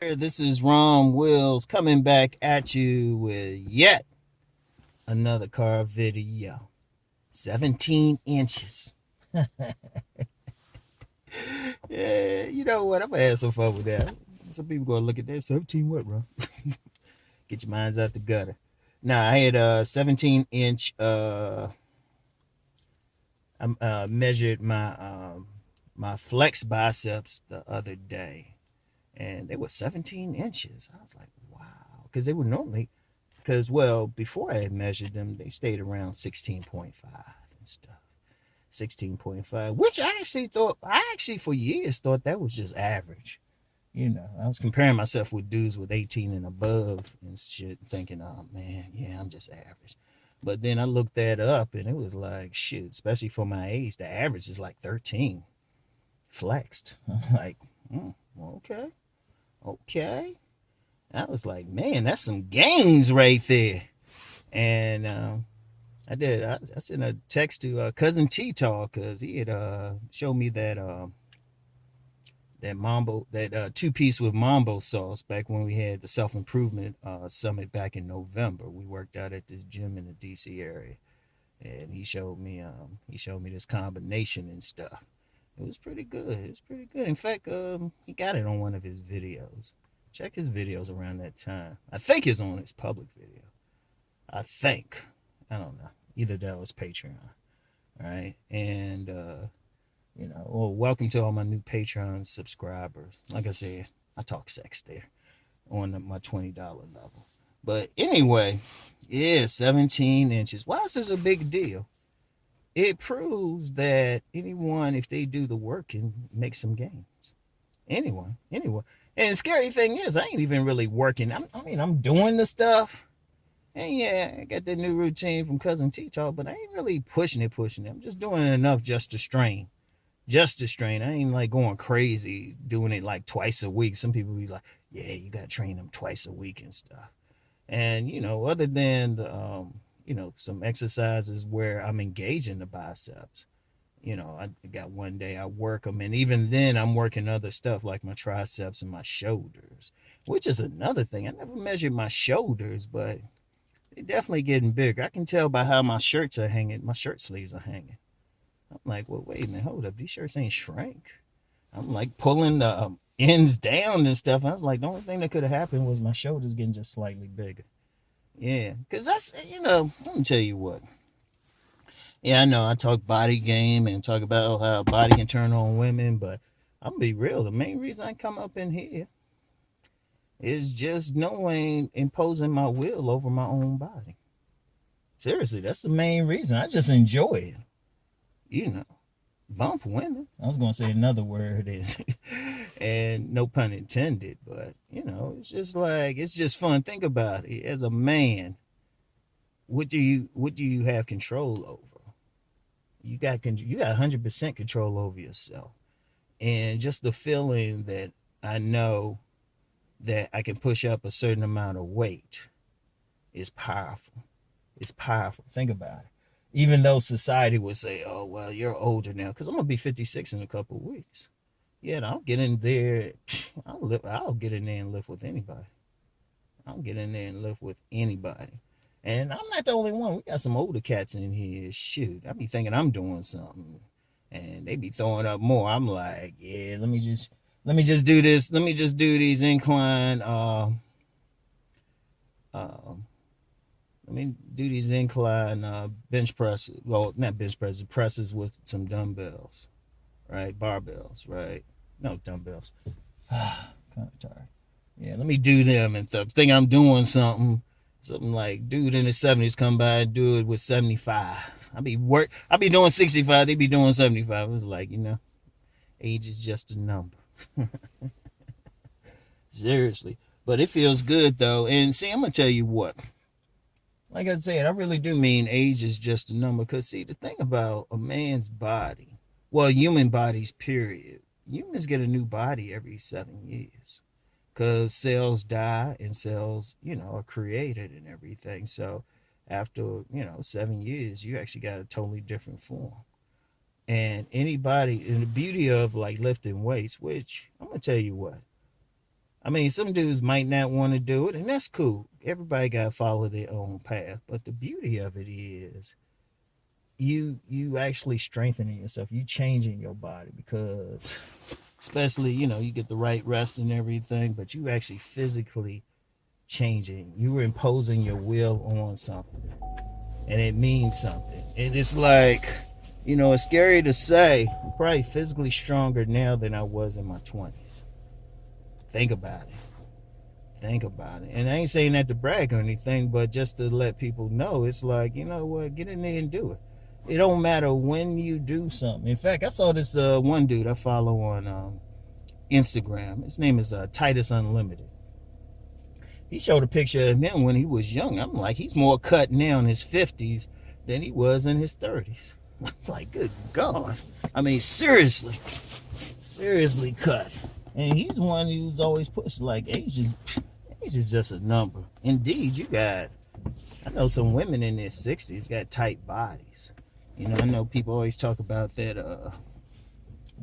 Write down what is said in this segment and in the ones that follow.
This is Rom Wills coming back at you with yet another car video. 17 inches. Yeah, you know what? I'm gonna have some fun with that. Some people gonna look at that 17 what, bro? Get your minds out the gutter. Nah, I had a 17-inch. I measured my flex biceps the other day, and they were 17 inches. I was like, wow, because they were normally because well before I had measured them, they stayed around 16.5 and stuff. 16.5, which I actually for years thought that was just average. I was comparing myself with dudes with 18 and above and shit, thinking, oh man, yeah, I'm just average. But then I looked that up and it was like, shit, especially for my age, the average is like 13 flexed. I'm like, okay, okay. I was like, man, that's some gains right there. And I sent a text to cousin T Talk because he had showed me that mambo that 2-piece with mambo sauce back when we had the self improvement summit back in November. We worked out at this gym in the DC area, and he showed me this combination and stuff. It was pretty good. It was pretty good. In fact, he got it on one of his videos. Check his videos around that time. I think it's on his public video. I think. I don't know. Either that was Patreon. All right. And, well, welcome to all my new Patreon subscribers. Like I said, I talk sex there on my $20 level. But anyway, yeah, 17 inches. Why is this a big deal? It proves that anyone, if they do the work, can make some gains. Anyone. And the scary thing is, I ain't even really working. I'm doing the stuff. And yeah, I got that new routine from cousin T Talk, but I ain't really pushing it. I'm just doing it enough just to strain. Just to strain. I ain't like going crazy doing it like twice a week. Some people be like, yeah, you got to train them twice a week and stuff. And, other than some exercises where I'm engaging the biceps, I got one day I work them. And even then I'm working other stuff like my triceps and my shoulders, which is another thing. I never measured my shoulders, but they're definitely getting bigger. I can tell by how my shirts are hanging. My shirt sleeves are hanging. I'm like, well, wait a minute, hold up. These shirts ain't shrank. I'm like pulling the ends down and stuff. I was like, the only thing that could have happened was my shoulders getting just slightly bigger. Yeah, because let me tell you what. Yeah, I know I talk body game and talk about how body can turn on women, but I'm going to be real. The main reason I come up in here is just knowing imposing my will over my own body. Seriously, that's the main reason. I just enjoy it. Bump women. I was gonna say another word and no pun intended, but it's just like it's just fun. Think about it. As a man, what do you have control over? You got 100% control over yourself, and just the feeling that I know that I can push up a certain amount of weight is powerful. It's powerful. Think about it. Even though society would say, "Oh, well, you're older now," because I'm gonna be 56 in a couple of weeks. Yeah, I'll get in there. I'll get in there and live with anybody. I'll get in there and live with anybody. And I'm not the only one. We got some older cats in here. Shoot, I be thinking I'm doing something, and they be throwing up more. I'm like, yeah, let me just do this. Let me just do these incline. Uh, Let me do these incline bench presses. Well, not bench presses, presses with some dumbbells, right? Barbells, right? No, dumbbells. Kind of tired. Yeah, let me do them and stuff. Thinking I'm doing something like dude in the 70s come by and do it with 75. I be doing 65. They be doing 75. It was like, age is just a number. Seriously. But it feels good though. And see, I'm gonna tell you what. Like I said, I really do mean age is just a number. Because, see, the thing about a man's body, well, human bodies, period, humans get a new body every 7 years. Because cells die and cells, are created and everything. So after, 7 years, you actually got a totally different form. And anybody, and the beauty of like lifting weights, which I'm going to tell you what, I mean, some dudes might not want to do it, and that's cool. Everybody got to follow their own path. But the beauty of it is you actually strengthening yourself. You changing your body because especially, you get the right rest and everything, but you actually physically changing. You were imposing your will on something. And it means something. And it's like, it's scary to say, I'm probably physically stronger now than I was in my 20s. Think about it. Think about it. And I ain't saying that to brag or anything, but just to let people know, it's like, you know what, get in there and do it. It don't matter when you do something. In fact, I saw this one dude I follow on Instagram. His name is Titus Unlimited. He showed a picture of him when he was young. I'm like, he's more cut now in his 50s than he was in his 30s. I'm like, good God. I mean, seriously cut. And he's one who's always pushed like age is just a number. Indeed, I know some women in their 60s got tight bodies. I know people always talk about that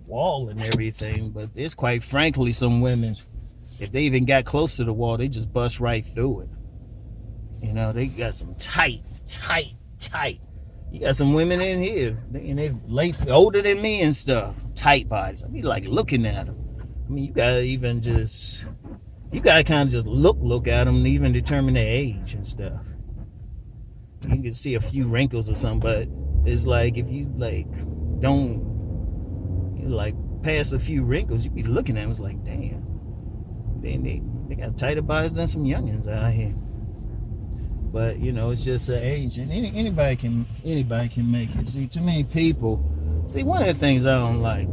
wall and everything, but there's quite frankly some women, if they even got close to the wall, they just bust right through it. They got some tight. You got some women in here, they late older than me and stuff, tight bodies. I be like looking at them. I mean, you gotta kind of just look at them and even determine their age and stuff. You can see a few wrinkles or something, but it's like if you don't pass a few wrinkles, you be looking at them, it's like, damn. They got tighter bodies than some youngins out here. But it's just an age, and anybody can make it. See, too many people. See, one of the things I don't like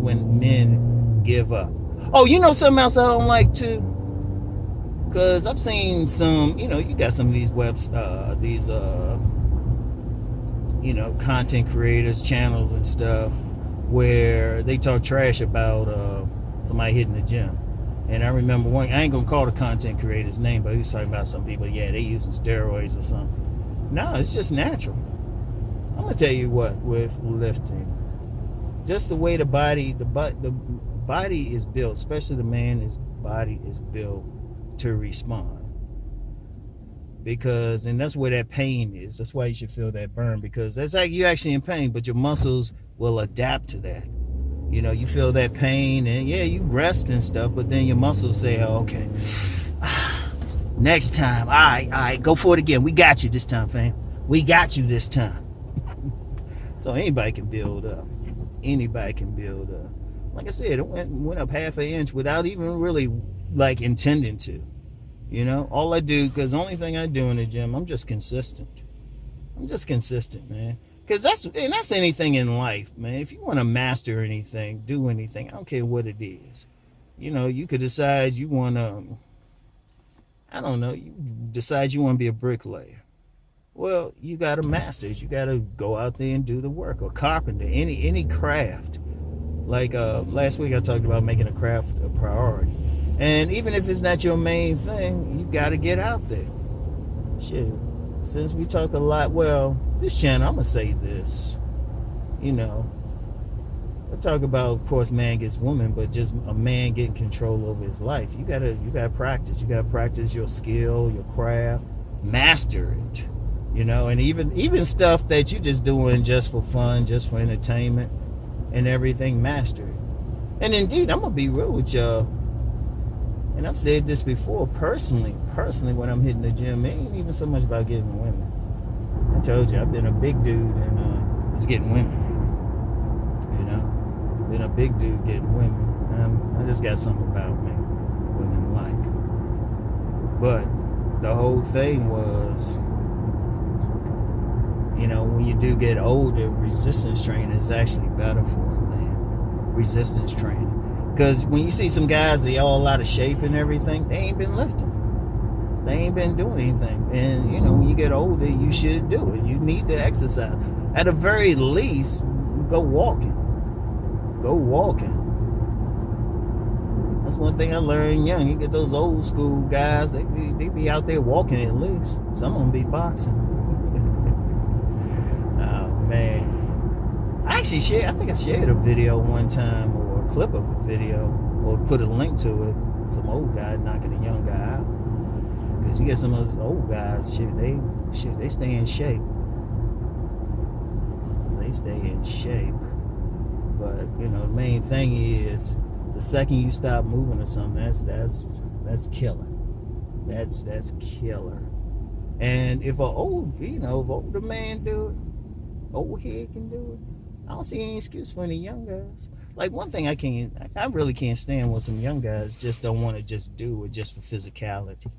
when men give up. Oh, something else I don't like too. Cause I've seen some. You got some of these content creators channels and stuff where they talk trash about somebody hitting the gym. And I remember one, I ain't gonna call the content creator's name, but he was talking about some people, they using steroids or something. No, it's just natural. I'm gonna tell you what, with lifting, just the way the body is built, especially the man, his body is built to respond. And that's where that pain is. That's why you should feel that burn, because that's like you're actually in pain, but your muscles will adapt to that. You feel that pain and you rest and stuff, but then your muscles say, oh, okay, next time, all right, go for it again. We got you this time, fam. We got you this time. So anybody can build up. Like I said, it went up half an inch without even really intending to. All I do, because the only thing I do in the gym, I'm just consistent. Man. Because that's anything in life, man. If you want to master anything, do anything, I don't care what it is. You could decide you want to, you decide you want to be a bricklayer. Well, you got to master it. You got to go out there and do the work. Or carpenter, any craft. Like last week I talked about making a craft a priority. And even if it's not your main thing, you got to get out there. Shit. Since we talk a lot, this channel, I'm going to say this, I talk about, of course, man gets woman, but just a man getting control over his life. You gotta practice. You gotta practice your skill, your craft, master it, and even stuff that you just doing just for fun, just for entertainment and everything, master it. And indeed, I'm going to be real with y'all. And I've said this before, personally, when I'm hitting the gym, it ain't even so much about getting women. I told you, I've been a big dude and it's getting women. Been a big dude getting women. I just got something about me women like. But the whole thing was, when you do get older, resistance training is actually better for a man. Resistance training. Because when you see some guys, they all out of shape and everything, they ain't been lifting. They ain't been doing anything. And, when you get older, you should do it. You need to exercise. At the very least, go walking. That's one thing I learned young. You get those old school guys, they be out there walking at least. Some of them be boxing. Oh, man. I think I shared a video one time, clip of a video, or put a link to it, some old guy knocking a young guy out. Because you get some of those old guys, they stay in shape. They stay in shape. But the main thing is, the second you stop moving or something, that's killer. That's killer. And if if older man do it, old head can do it, I don't see any excuse for any young guys. Like, one thing I really can't stand when some young guys just don't want to just do it just for physicality.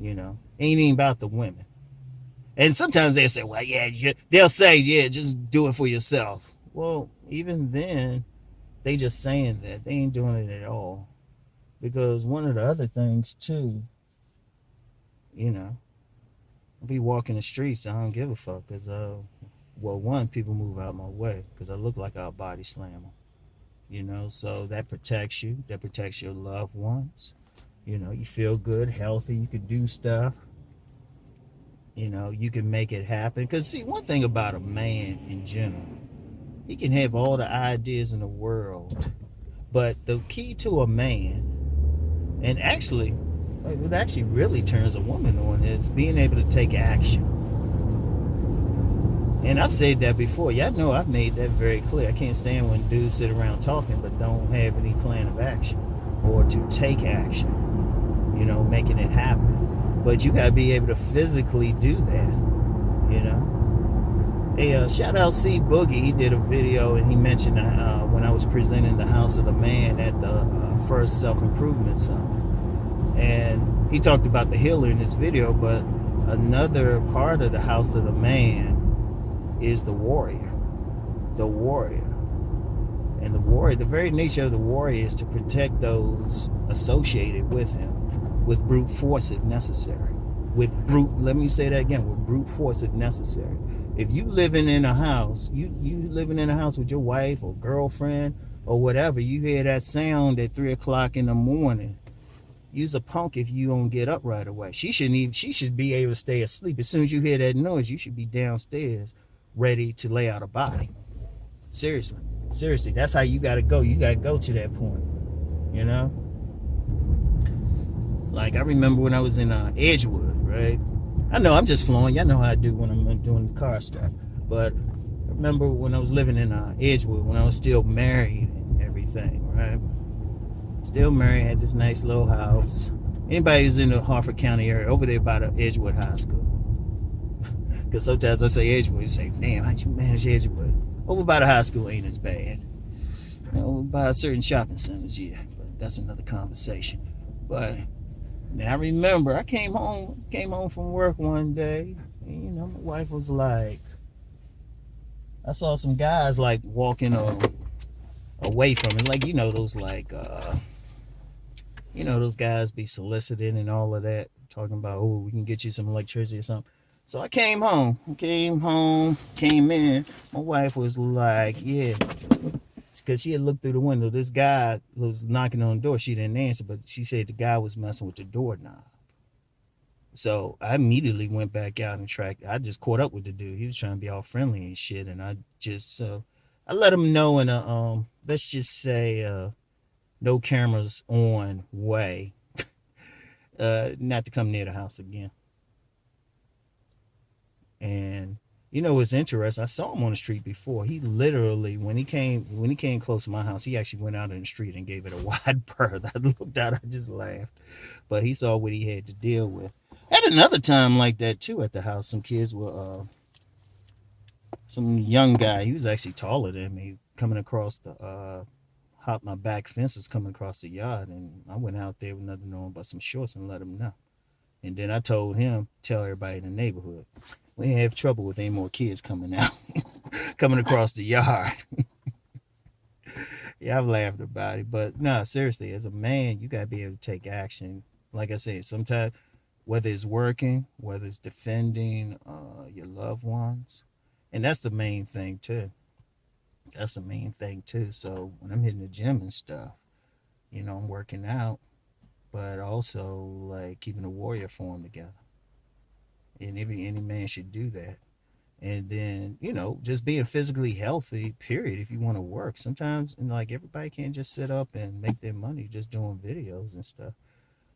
Ain't even about the women. And sometimes they say, well, yeah, they'll say, yeah, just do it for yourself. Well, even then, they just saying that. They ain't doing it at all. Because one of the other things, too, I'll be walking the streets. I don't give a fuck. Because, one, people move out my way. Because I look like I'll body slam them. So that protects you. That protects your loved ones. You feel good, healthy. You can do stuff. You can make it happen. Because, see, one thing about a man in general, he can have all the ideas in the world. But the key to a man, and actually, what actually really turns a woman on, is being able to take action. And I've said that before. Y'all know I've made that very clear. I can't stand when dudes sit around talking but don't have any plan of action or to take action, making it happen. But you got to be able to physically do that, Hey, shout out C Boogie. He did a video and he mentioned when I was presenting the House of the Man at the first self-improvement summit. And he talked about the healer in this video, but another part of the House of the Man is the warrior. The warrior. And the warrior, the very nature of the warrior is to protect those associated with him with brute force if necessary. Let me say that again, with brute force if necessary. If you living in a house, you living in a house with your wife or girlfriend or whatever, you hear that sound at 3 o'clock in the morning, you's a punk if you don't get up right away. She should be able to stay asleep. As soon as you hear that noise, you should be downstairs ready to lay out a body. Seriously, that's how you gotta go. You gotta go to that point, Like, I remember when I was in Edgewood, right? I know I'm just flowing. Y'all know how I do when I'm doing the car stuff. But I remember when I was living in Edgewood, when I was still married and everything, right? Still married, had this nice little house. Anybody who's in the Harford County area, over there by the Edgewood High School. Because sometimes I say Edgewood, you say, damn, how'd you manage Edgewood? Over by the high school ain't as bad. Over by certain shopping centers, yeah. But that's another conversation. But now I remember I came home from work one day, and my wife was like, I saw some guys like walking away from it, like those like those guys be solicited and all of that, talking about, oh, we can get you some electricity or something. So I came in. My wife was like, yeah, because she had looked through the window. This guy was knocking on the door. She didn't answer, but she said the guy was messing with the doorknob. So I immediately went back out and tracked. I just caught up with the dude. He was trying to be all friendly and shit, and I let him know in a let's just say no cameras on way, not to come near the house again. And what's interesting, I saw him on the street before. He literally, when he came close to my house, he actually went out in the street and gave it a wide berth. I looked out, I just laughed. But he saw what he had to deal with. At another time like that too at the house, some kids were some young guy, he was actually taller than me, coming across the hop my back fence, was coming across the yard, and I went out there with nothing on but some shorts and let him know. And then I told him, tell everybody in the neighborhood, we ain't have trouble with any more kids coming out, coming across the yard. Yeah, I've laughed about it. But no, seriously, as a man, you got to be able to take action. Like I said, sometimes, whether it's working, whether it's defending your loved ones, and that's the main thing, too. So when I'm hitting the gym and stuff, I'm working out, but also like keeping a warrior form together. And any man should do that. And then, just being physically healthy, period, if you want to work. Sometimes, like, everybody can't just sit up and make their money just doing videos and stuff.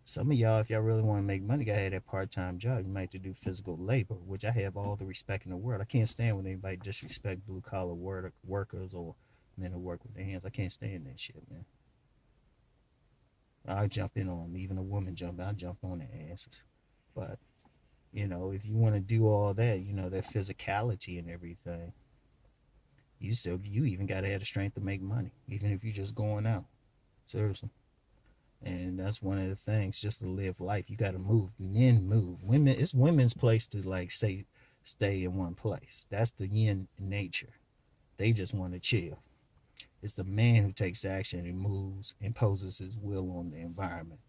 Some of y'all, if y'all really want to make money, gotta have that part-time job. You might have to do physical labor, which I have all the respect in the world. I can't stand when anybody disrespect blue-collar workers or men who work with their hands. I can't stand that shit, man. I'll jump in on them. Even a woman jumping, I'll jump on their asses. But, if you want to do all that, that physicality and everything, you even gotta have the strength to make money, even if you're just going out. Seriously. And that's one of the things, just to live life. You gotta move. Men move. Women, it's women's place to like say stay in one place. That's the yin nature. They just want to chill. It's the man who takes action and moves, imposes his will on the environment.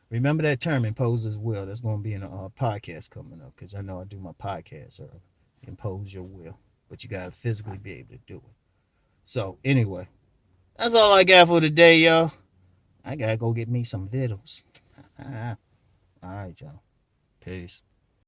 Remember that term, impose his will. That's going to be in a podcast coming up, because I know I do my podcast early. Impose your will. But you got to physically be able to do it. So, anyway, that's all I got for today, y'all. I got to go get me some vittles. All right, y'all. Peace.